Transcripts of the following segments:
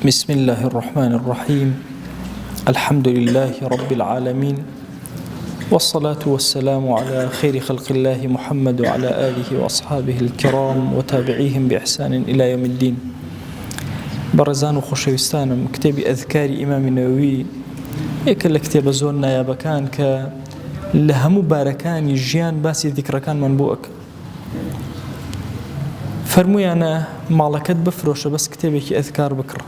بسم الله الرحمن الرحيم. الحمد لله رب العالمين، والصلاة والسلام على خير خلق الله محمد وعلى آله وأصحابه الكرام وتابعيهم بإحسان إلى يوم الدين. برزان وخشوستان كتاب أذكار إمام النووي يكل كتاب زورنا يا بكان لهم باركان جيان باسي ذكر كان منبوك فرموي أنا مالكت بفروش بس كتابك أذكار بكرة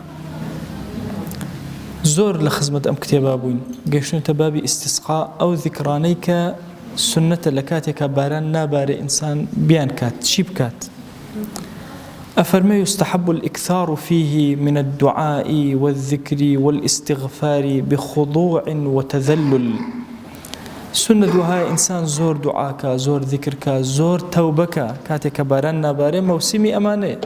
زور لخزمة أم كتابا بوين قيشون تبابي استسقاء أو ذكرانيك سنة لكاتك باران نابار إنسان بيان كات شيب كات. أفرمي يستحب الإكثار فيه من الدعاء والذكر والاستغفار بخضوع وتذلل. سنة دعاء إنسان زور دعاك زور ذكرك زور توبك كاتك باران نابار موسمي أماني،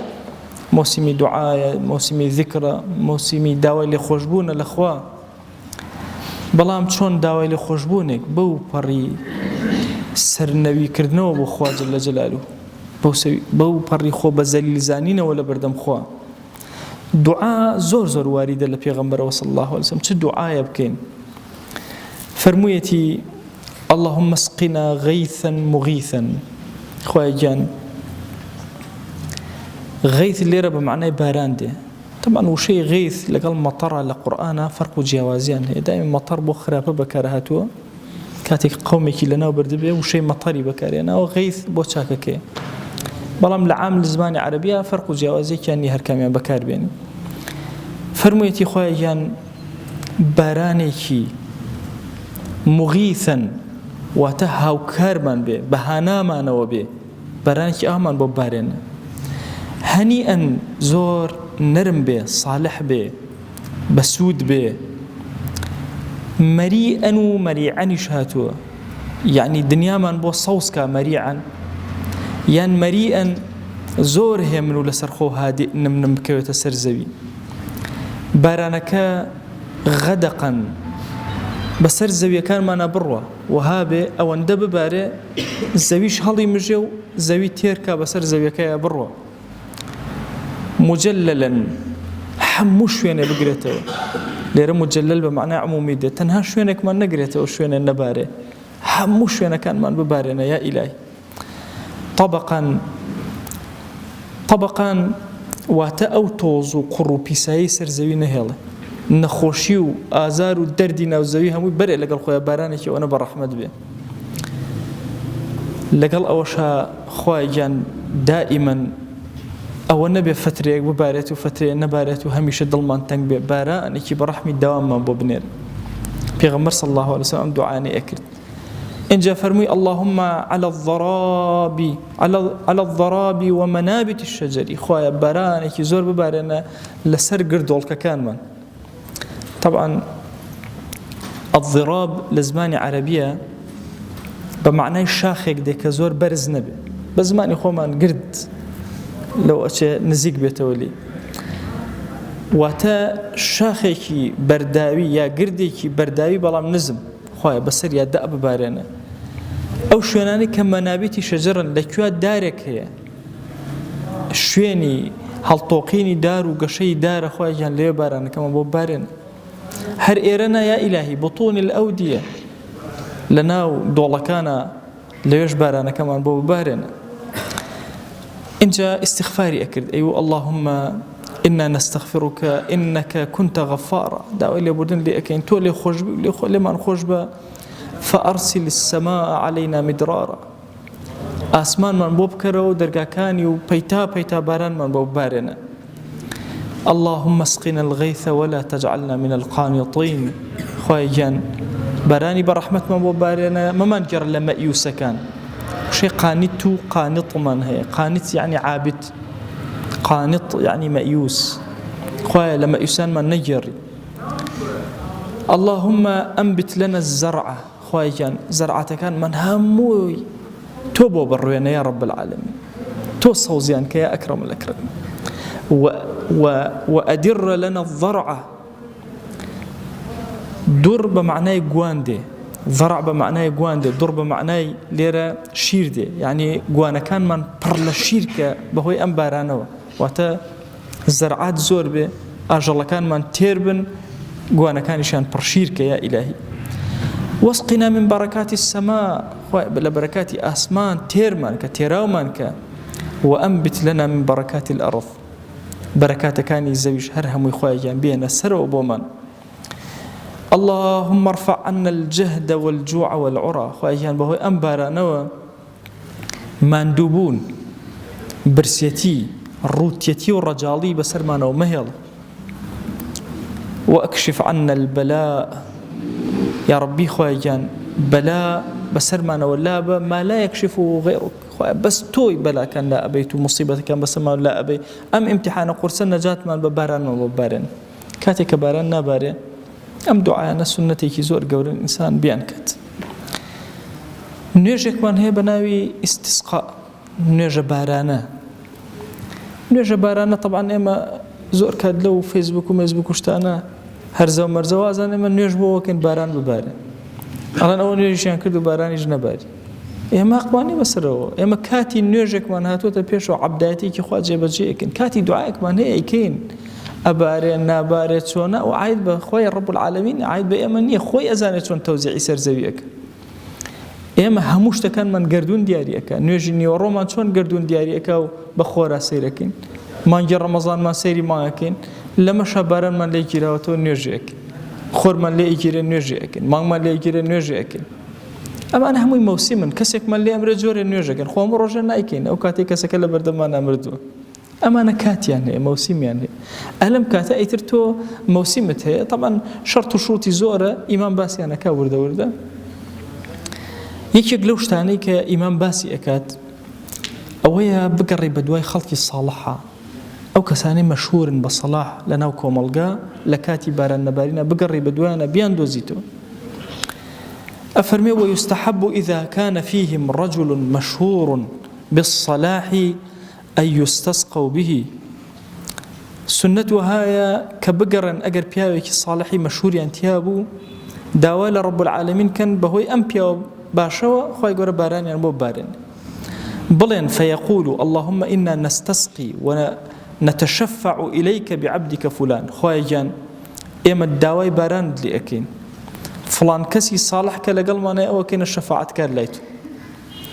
موسمي دعاء، موسمي ذكر، موسمي داوای لێ خۆشبوونە لەخوا. بەڵام چۆن داوای لێ خۆشبوونێک بەو پەڕی سەرنەویکردنەوە بۆ خوا جەل جەلالوه، بەو پەڕی خۆ بە زەلیلزانینەوە لە بەردەم خوا. دوعا زۆر واریدە لە پێغەمبەرەوە صلی الله عليه وسلم. چ دوعایە بکەین؟ فەرموویەتی اللهم اسقنا غيثا مغيثا. خوای گیان غيث اللي رب معناه باران ده. طبعا وشيء غيث لقال مطر لقرآن فرق جوازيان، دائما مطر بو خرابة بكارهاتو كاتك قومك لنا وبردبه وشيء مطري بكارينا وغيث بو شاككي. بلام لعام الزمان عربية فرق جوازي كان هركامي بكار بيني. فرميتي خوايان بارانيكي مغيثا وتهاو كارمان به بهانا ما نوبه بارانيكي آمان بو بارين هنيئا زور نرم به صالح به بسود به مريئا ومريعا شهاتو، يعني دنيا من بو صوصكا مريعا يعني مريئا زور همنو لسرخو هادئ نم كويت سرزوي بارانك غدقا بسر زوي كان ما نبروه وهابه او اندب باره زويش هلي مجو زوي تيركا بسر زوي كا بروه مجللا حمو شوينه بقريته ليره مجلل بمعنى عمومي ده تنها شوينك ما نقريته وشوينه نباره حمو شوينه كان ما ببارنا يا إلهي. طبقا وتأوتوز وقروبي سايسر زوي نهله نخوشي وآزار ودردي ناوزوي هم برئ لقال خويا بارانك وانا برحمة به لقال أوشا خويا جان دائما أو النبي فترة ببارته وفترة نبارته هميش ضلمان تنق ببارا أنك برحمي دوام ما ببنير. بيغمر صلى الله عليه وسلم دعاني أكرد إن جاء فرمي اللهم على الضراب ومنابت الشجر. خويا بارا أنك زور ببارنا لسر قردولك كان من. طبعا الضراب لزمان عربية بمعنى الشاخك ديك زور برز نبي بزمان خومان قرد لو أشي نزيق بيتولي واتا شاخيكي برداوي يا قرديكي برداوي بلام نزم خويا بسر يا دأب بارينا أو شويناني كمنابتي شجرا لكوا دارك هي شويني هل توقيني دار وقشي دار خويا جان ليه بارانا كما بو بارينا هر إيرنا يا إلهي بطون الأودية لناو دولكانا ليش بارانا كما بو بارينا. إن جاء استغفاري أكرد أيوة اللهم إنا نستغفرك إنك كنت غفارا دعوة اللي بردن لي أكين تولي خجب لمن خجب فأرسل السماء علينا مدرارا. آسمان من بوبكرو درقا كاني وبيتا باران من بوبارنا. اللهم اسقنا الغيث ولا تجعلنا من القانطين. خوايجان باراني برحمة من بوبارنا ممان جر لما يوسكان شيء قانط من هي قانط يعني عابد، قانط يعني مأيوس. خويا لما يسان من نجري. اللهم أنبت لنا الزرعة. خويا جان زرعتك كان من هموي توبوا بروينا يا رب العالمين توصوا زيانك يا أكرم الأكرم. وأدر لنا الضرعة. در بمعنى قواندي، ضرع بمعنى قواندي، در بمعنى ليرة شيردي يعني قوانا كان من برلا شيركة بهوي أمبارانو واتا زرعات زور به ئاژەڵەکانمان تێر بن گوانەکانیشان پڕشیرکە یا ئیلاهی واسقنا من بركات السماء لبركات آسمان تيرمان كتيراومان ك وأنبت لنا من بركات الأرض بركات كاني زوج هرهم ويخويا جنبينا سر وبومان اللهم ارفع عنا الجهد والجوع والعرى خويا جنبه أنبارنا ماندوبون برسيتي الروتيتي والرجالي بسرمان ومهل وأكشف عنا البلاء يا ربي خويا جان بلاء بسرمان واللابة ما لا يكشفه غيرك بس توي بلا كان لا أبيت مصيبة كان بس ما لا أبي أم امتحان قرص النجاة من بباران وببارن كاتك باران نبارن أم دعاءنا سنتي كي زور قول الإنسان بيانكت نيجك من هي بناوي استسقاء نيجا بارانا نيجا بارانا طبعا إما زور كاد لو فيسبوك وميزبوك وشتانا هرزا ومرزا وازان إما نيجبو وكن باران ببارن أنا أول نيجيان كردو باران يجنباري ئێمە ئەقبانی بەسەرەوە ئێمە کاتی نوێژێکمان هاتووەتە پێشەوە عەبدایەتێکی خوا جێبەجێکن کاتی دوعایەکمان هەیە ئەیکەین ئەبارێن نابارێت چۆنە و عاید بە خۆی ڕەب العالەمین عاید بە ئێمە نییە خۆی ئەزانێت چۆن تەوزیعی سەرزەویەکە ئێمە هەموو شتەکانمان گردوون دیاریەکە نوێژی نیوەڕۆمان چۆن گردوون دیاریەکە و بە خۆرا سەیرەکەین مانگی ڕەمەزانمان سەیری مانگەکەین لەمەشە بارانمان لێ گیراوەتەوە نوێژێکن خۆرمان لێ ئیگیرێ نوێژێکن مانگمان لێ ئیگیرێ نوێژێکن ئەمان هەمووی مەوسیمن کەسێکمان لێ ئەمرە جۆرێ نوێژەکەن خۆم ڕۆژە نایکەین ئەو کاتێک کەسەکە لە بەردەمان ئەمردووە ئەمانە کاتیان هەیە مەوسیمیان هەیە ئەلەم کاتە ئەیتر تۆ مەوسیمت هەیە طبعا شەرت و شروتی زۆرە ئیمان باسییانەکە وردە وردە یەکێک لەو شتانەی کە ئیمان باسی ئەکات ئەوەیە بگەڕێ بە دوای خەڵکی ساڵحە ئەو کەسانەی مەشهورن بە سەلاح لەناو کۆمەڵگا لە کاتی باران نەبارینە بگەڕێ بە دوایانە بیان دۆزیتەوە أفرمي ويستحب إذا كان فيهم رجل مشهور بالصلاح أن يستسقوا به سنتها هي كبقرا أجر بياوك الصالحي مشهور ينتيابو داوال رب العالمين كان بهوي أمبياو باشوا خوي قرب باران يعني مو بارن بلين فيقول اللهم إنا نستسقي ونتشفع إليك بعبدك فلان خوي جان إما الداوي باران لأكين فلان كسي صالح كلا قلمانه أو كين الشفاعة كار لايتو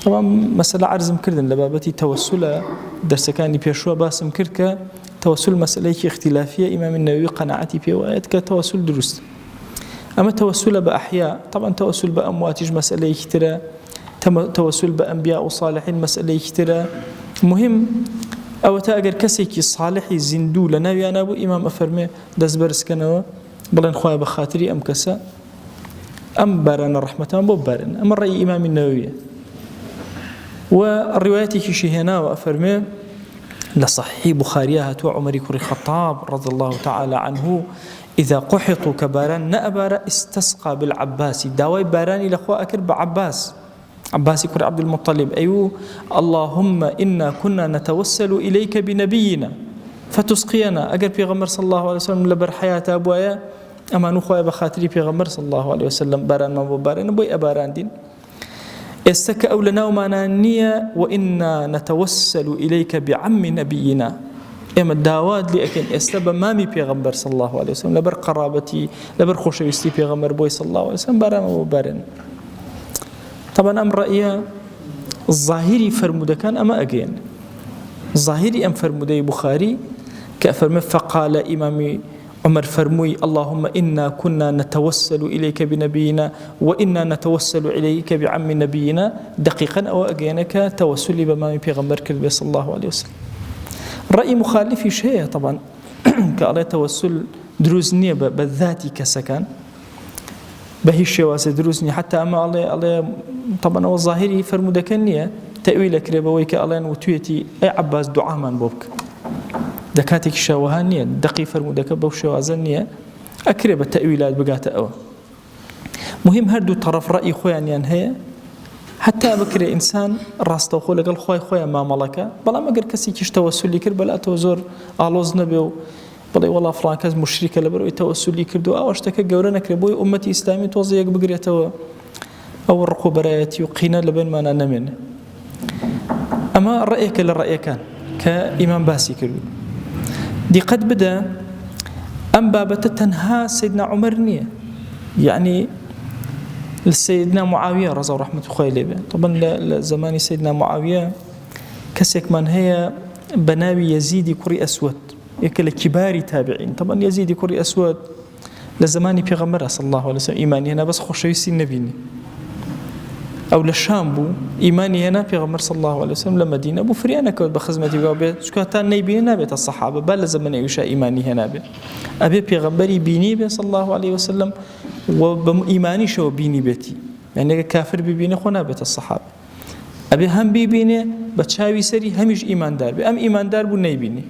طبعا مسألة عرض كردن لبابتي توسل درس كاني بيشوا باسم كركا توسل مسألة اختلافية إمام النووي قناعتي في وآيات كتوسل درست أما توسل بأحياء طبعا توسل بأموات مسألة كتيرة توسل بأنبياء وصالحين مسألة كتيرة مهم أو تأجر كسيكي صالحي زندو لنا ويانا أبو إمام أفرمي دز برس كنوا بلن خوايا بخاطري أم كسا أم باران الرحمة أم باران أم الرأي إمام النووي والروايات كشي هنا وأفرمي لصحيح بخاريها تو عمر كري الخطاب رضي الله تعالى عنه إذا قحطوا كباران نأبار استسقى بالعباس داوي باراني لأخوة أكر بعباس عباس كري عبد المطلب أيوه اللهم إنا كنا نتوسل إليك بنبينا فتسقينا أجر في غمر صلى الله عليه وسلم لبر حياة أبويا أما نخوة بخاطري في غمر صلى الله عليه وسلم باران ما باران بوي أباران دين استك أولنا ومانا نية وإنا نتوسل إليك بعم نبينا إما الدعوات لأكن استبا مامي في غمر صلى الله عليه وسلم لبر قرابتي لبر خوشويستي في غمر بوي صلى الله عليه وسلم باران ما باران طبعا أم رأيي الظاهري فرمودة كان أما أجين الظاهري أم فرمودة بخاري كأفرم فقال إمامي عمر فرموي اللهم إنا كنا نتوسل إليك بنبينا وإنا نتوسل إليك بعم نبينا دقيقا أو أجينك توسلي بمامي بيغمبر كلبي صلى الله عليه وسلم رأي مخالف شيء طبعا كأله توسل دروزنية بالذاتي كسكن بهي الشواس دروزني حتى أما الله طبعا هو ظاهري فرمودة كنية تأويلك ربويك الله وتويتي أي عباس دعاء من بوك دكاتك شواهانية دقي فرمودك بو شوازنية أكرب التأويلات بقات أو مهم هردو طرف رأي خويا ينهي حتى بكري إنسان راس توخول قال خويا ما ملكه بلا ما قر كسي كيش توسل كر بلا توزور آلوز نبيو بلا والله فلان كاز مشركة لبرو توسل كردو أو اشتكى جورنا كربوي أمتي إسلامي توزيك بقريته أو الرقوبرات يقينا لبين ما أنا منه أما رأيك للرأي كان كإمام باسي كردو دي قد بدأ أم بابة تنها سيدنا عمر نية، يعني لسيدنا معاوية رضي الله رحمة خوي به. طبعا لزمان سيدنا معاوية كسك من هي بناوي يزيد كري أسود يكل كبار تابعين. طبعا يزيد كري أسود لزماني بيغمر صلى الله عليه وسلم إيماني هنا بس خوشويسي النبيني، أو للشام بو إيماني هنا بيغمر صلى الله عليه وسلم لمدينة بو فريانا كود بخزمتي بابي شكاتان نيبيني نابت الصحابة بل زمن يشاء إيماني هنا به أبي بيغمبري بيني به صلى الله عليه وسلم وبإيماني شو بيني بيتي، يعني كافر بيبيني خونا بيت الصحابة أبي هم بيبيني بتشاوي سري همش إيمان دار بأم إيمان دار بو نيبيني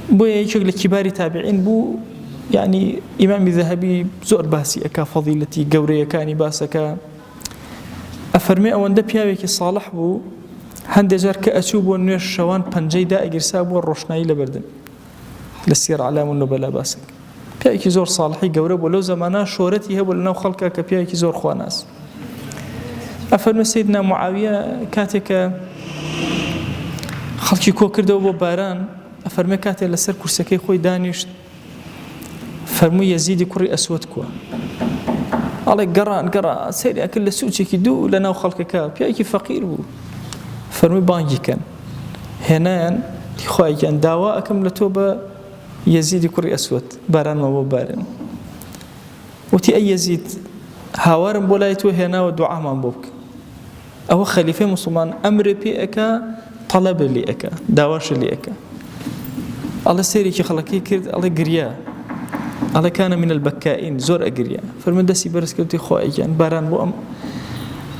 بو يشغل كبار تابعين بو. يعني إمام الذهبي زور باسي أكا فضيلتي قوري كاني باسكا أفرمي أوان دا بياويكي صالح بو هند جار كأشوب ونوش شوان پنجي دا أجرساب والروشناي لبردن لسير علام النبلاء باسك بياويكي زور صالحي قوري ولو زمانا شورتي هبو لناو خلقا كبياويكي زور خواناس. أفرمي سيدنا معاوية كاتك خلقي كوكر دو بو باران أفرمي كاتك لسر كرسكي خوي دانيشت فرمو يزيد كري أسود كوا على قران سيري أكل سوتشي كدو لنا وخلقك بياكي فقير بو فرمو بانجي كان هنا خوي كان دواء كم لتوبة يزيد كري أسود باران ما بو باران وتي أي يزيد هاورم بولايتو هنا ودعاء ما بوك أو خليفة مسلمان أمر بيئك طلب ليئك دواش ليئك الله سيري كي خلقي كرد الله قريا الله كان من البكائين زور أجريا فالمدسي برس كنت خوائجان باران بو أم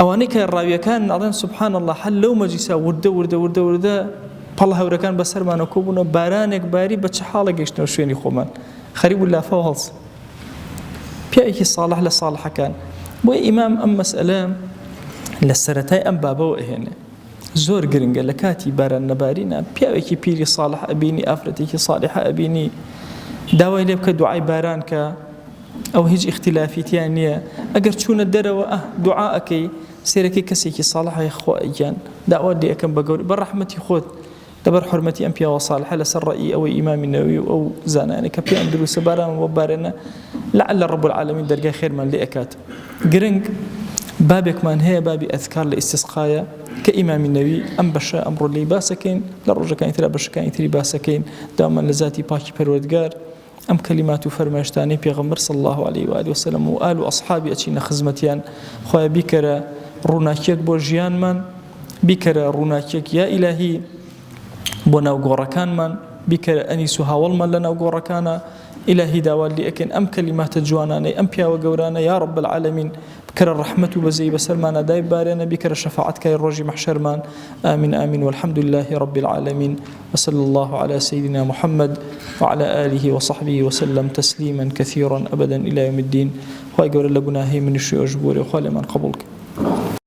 أوانيك الراوية كان الله سبحان الله حل لو مجلسا ورده بالله وركان بسر ما نكوبنا بارانك باري بتشحالة جيشنا وشويني خومان خريب الله فوهلس بيأيك صالح لصالح كان بو إمام أم مسألة للسرتاي أم بابو هنا زور قرنجا لكاتي باران نبارينا بيأيك بيري صالح أبيني أفرتيك صالح أبيني داوای لێ بکە دوعای باران کە ئەو هیچ اختلافیتیان نییە ئەگەر چوونە دەرەوە دوعاەکەی سێرەکەی کەسێکی ساڵحی خۆیان داوا لێ ئەەکەم بە گەوری بە ڕەحمەتی خۆت لەبەر حورمەتی ئەم پیاوە ساڵحە لەسەر ڕەئی ئەوەی ئیمامی نەووی و ئەو زانانە کە پێیان دروستە باران بۆ بارێنە لەعەل رب العالمین دەرگای خێرمان لێ ئەکات. گرنگ بابێکمان هەیە بابی ئەذکار لە ئیستسقایە کە ئیمامی نەووی ئەم بەشە ئەمڕۆ لێی باسەکەین لە ڕۆژەکانی ترا بەشەکانی تری باسەکەین دامان لە ذاتی پاکی پەروەردگار أم كلمات فرماشتاني بيغمر صلى الله عليه وآله وسلم وآل وأصحابي أتينا خزمتيان خويا بكرة روناكيك بوجيان من بكرة روناكيك يا إلهي بنا وقوركان من بكرة أنيسها والمن لنا وقوركانا إلهي داوال لي أكن أم كلمات جواناني أم بيا وقورانا يا رب العالمين بكرة الرحمة بزي بسلمان دايب بارينا بكرة شفاعتك يا الرجي محشر مان آمين آمين والحمد لله رب العالمين وصلى الله على سيدنا محمد وعلى آله وصحبه وسلم تسليما كثيرا أبدا إلى يوم الدين. خواهي قول لقناهي من الشيء أجبوري وخالي من قبولك.